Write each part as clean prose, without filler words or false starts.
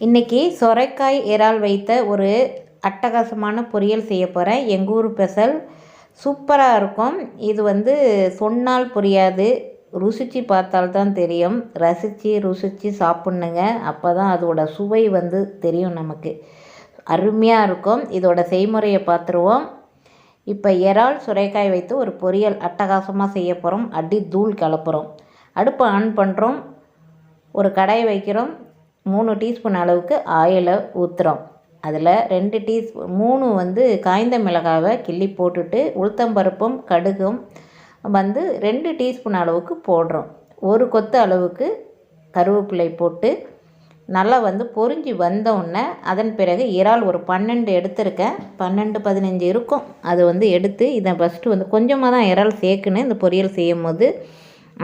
இன்றைக்கி சொரைக்காய் இறால் வைத்த ஒரு அட்டகாசமான பொரியல் செய்ய போகிறேன். எங்கள் ஊர் ஸ்பெஷல் சூப்பராக இருக்கும். இது சொன்னால் புரியாது, ருசித்து பார்த்தால்தான் தெரியும். ரசித்து ருசித்து சாப்பிட்ணுங்க. அப்போ தான் அதோட சுவை தெரியும் நமக்கு. அருமையாக இருக்கும். இதோட செய்முறையை பார்த்துருவோம். இப்போ இறால் சுரைக்காய் வைத்து ஒரு பொரியல் அட்டகாசமாக செய்ய போகிறோம். அடி தூள் கலப்புறோம். அடுப்பை ஆன் பண்ணுறோம். ஒரு கடாய் வைக்கிறோம். 3 டீஸ்பூன் அளவுக்கு ஆயிலை ஊற்றுறோம். அதில் 3 காய்ந்த மிளகாவை கிள்ளி போட்டுட்டு உளுத்தம்பருப்பும் கடுகும் 2 டீஸ்பூன் அளவுக்கு போடுறோம். ஒரு கொத்து அளவுக்கு கருவேப்பிலை போட்டு நல்லா பொரிஞ்சு வந்தோடனே அதன் பிறகு இறால் ஒரு 12 எடுத்திருக்கேன். 12-15 இருக்கும். அது எடுத்து இதை ஃபஸ்ட்டு கொஞ்சமாக தான் இறால் சேர்க்கணும். இந்த பொரியல் செய்யும் போது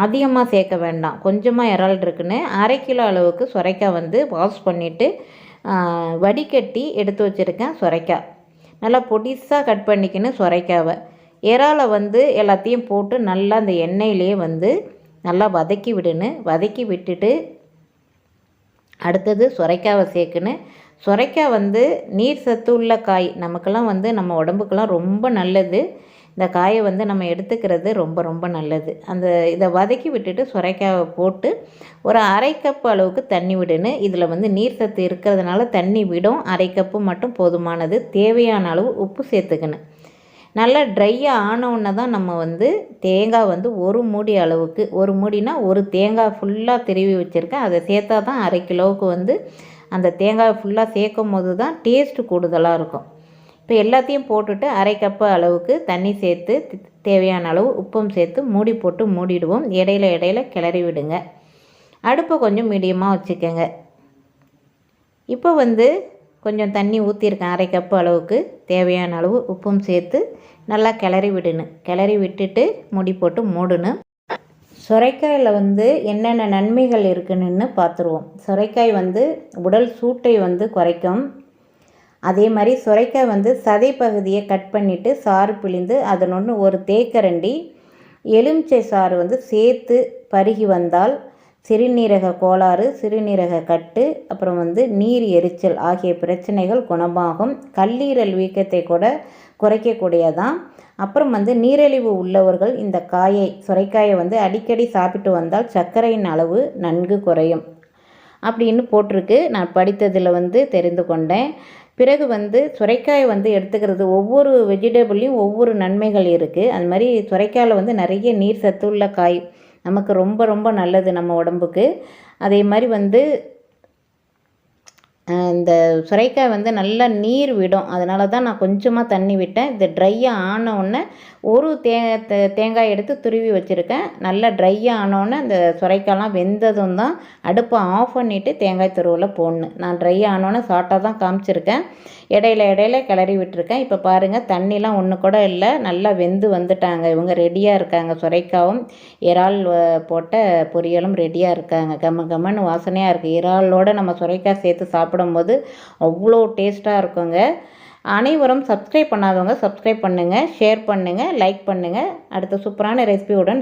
அதிகமாக சேர்க்க வேண்டாம். கொஞ்சமாக இறால் இருக்குன்னு 1/2 கிலோ அளவுக்கு சுரைக்காய் வாஷ் பண்ணிவிட்டு வடிகட்டி எடுத்து வச்சுருக்கேன். சுரைக்காய் நல்லா பொடிசாக கட் பண்ணிக்கணும். சுரைக்காவை இறாலை எல்லாத்தையும் போட்டு நல்லா அந்த எண்ணெயிலே நல்லா வதக்கி விடணும். வதக்கி விட்டுட்டு அடுத்தது சுரைக்காவை சேர்க்கணும். சுரைக்காய் நீர் சத்து உள்ள காய். நமக்கெல்லாம் நம்ம உடம்புக்கெல்லாம் ரொம்ப நல்லது. இந்த காயை நம்ம எடுத்துக்கிறது ரொம்ப ரொம்ப நல்லது. இதை வதக்கி விட்டுட்டு சுரைக்காயை போட்டு ஒரு 1/2 கப் அளவுக்கு தண்ணி விடணும். இதில் நீர் சத்து இருக்கிறதுனால தண்ணி விடும். 1/2 கப்பு மட்டும் போதுமானது. தேவையான அளவு உப்பு சேர்த்துக்கணும். நல்லா ட்ரையாக ஆனவுடனே தான் நம்ம தேங்காய் ஒரு மூடி அளவுக்கு, ஒரு மூடினா ஒரு தேங்காய் ஃபுல்லாக திருவி வச்சுருக்கேன். அதை சேர்த்தா தான் 1/2 கிலோவுக்கு அந்த தேங்காய் ஃபுல்லாக சேர்க்கும் போது தான் டேஸ்ட்டு கூடுதலாக இருக்கும். இப்போ எல்லாத்தையும் போட்டுட்டு 1/2 கப்பு அளவுக்கு தண்ணி சேர்த்து தேவையான அளவு உப்பும் சேர்த்து மூடி போட்டு மூடிடுவோம். இடையில கிளறி விடுங்க. அடுப்பை கொஞ்சம் மீடியமாக வச்சுக்கோங்க. இப்போ கொஞ்சம் தண்ணி ஊற்றிருக்கேன். 1/2 கப்பு அளவுக்கு தேவையான அளவு உப்பும் சேர்த்து நல்லா கிளறி விடணும். கிளறி விட்டுட்டு மூடி போட்டு மூடணும். சுரைக்காயில் என்னென்ன நன்மைகள் இருக்குன்னு பார்த்துருவோம். சுரைக்காய் உடல் சூட்டை குறைக்கும். அதே மாதிரி சுரைக்காய் சதை பகுதியை கட் பண்ணிவிட்டு சாறு பிழிந்து அதனொன்று ஒரு தேக்கரண்டி எலுமிச்சை சாறு சேர்த்து பருகி வந்தால் சிறுநீரக கோளாறு, சிறுநீரக கட்டு, அப்புறம் நீர் எரிச்சல் ஆகிய பிரச்சனைகள் குணமாகும். கல்லீரல் வீக்கத்தை கூட குறைக்கக்கூடியதான். அப்புறம் நீரிழிவு உள்ளவர்கள் இந்த சுரைக்காயை அடிக்கடி சாப்பிட்டு வந்தால் சர்க்கரையின் அளவு நன்கு குறையும் அப்படின்னு போட்டிருக்கு. நான் படித்ததில் தெரிந்து கொண்டேன். பிறகு சுரைக்காய் எடுத்துக்கிறது ஒவ்வொரு வெஜிடபிள்லையும் ஒவ்வொரு நன்மைகள் இருக்குது. அது மாதிரி சுரைக்காயில் நிறைய நீர் சத்துள்ள காய். நமக்கு ரொம்ப ரொம்ப நல்லது நம்ம உடம்புக்கு. அதே மாதிரி இந்த சுரைக்காய் நல்லா நீர் விடும். அதனால தான் நான் கொஞ்சமாக தண்ணி விட்டேன். இது ட்ரையாக ஆனவுடனே ஒரு தேங்காய் எடுத்து துருவி வச்சுருக்கேன். நல்லா ட்ரையாக ஆனவுடனே அந்த சுரைக்காய்லாம் வெந்ததும் தான் அடுப்பை ஆஃப் பண்ணிவிட்டு தேங்காய் துருவில் போடணும். நான் ட்ரையாக ஆனோடனே ஷார்ட்டாக தான் காமிச்சிருக்கேன். இடையில கிளறி விட்டுருக்கேன். இப்போ பாருங்கள், தண்ணிலாம் ஒன்று கூட இல்லை. நல்லா வெந்து வந்துட்டாங்க. இவங்க ரெடியாக இருக்காங்க. சுரைக்காவும் இறால் போட்ட பொரியலும் ரெடியாக இருக்காங்க. கம்மன்னு வாசனையாக இருக்குது. இறாலோடு நம்ம சுரைக்காய் சேர்த்து சாப்பிடும்போது அவ்வளோ டேஸ்ட்டாக இருக்குங்க. அனைவரும் சப்ஸ்கிரைப் பண்ணாதவங்க சப்ஸ்கிரைப் பண்ணுங்கள், ஷேர் பண்ணுங்கள், லைக் பண்ணுங்கள். அடுத்த சூப்பரான ரெசிபியுடன்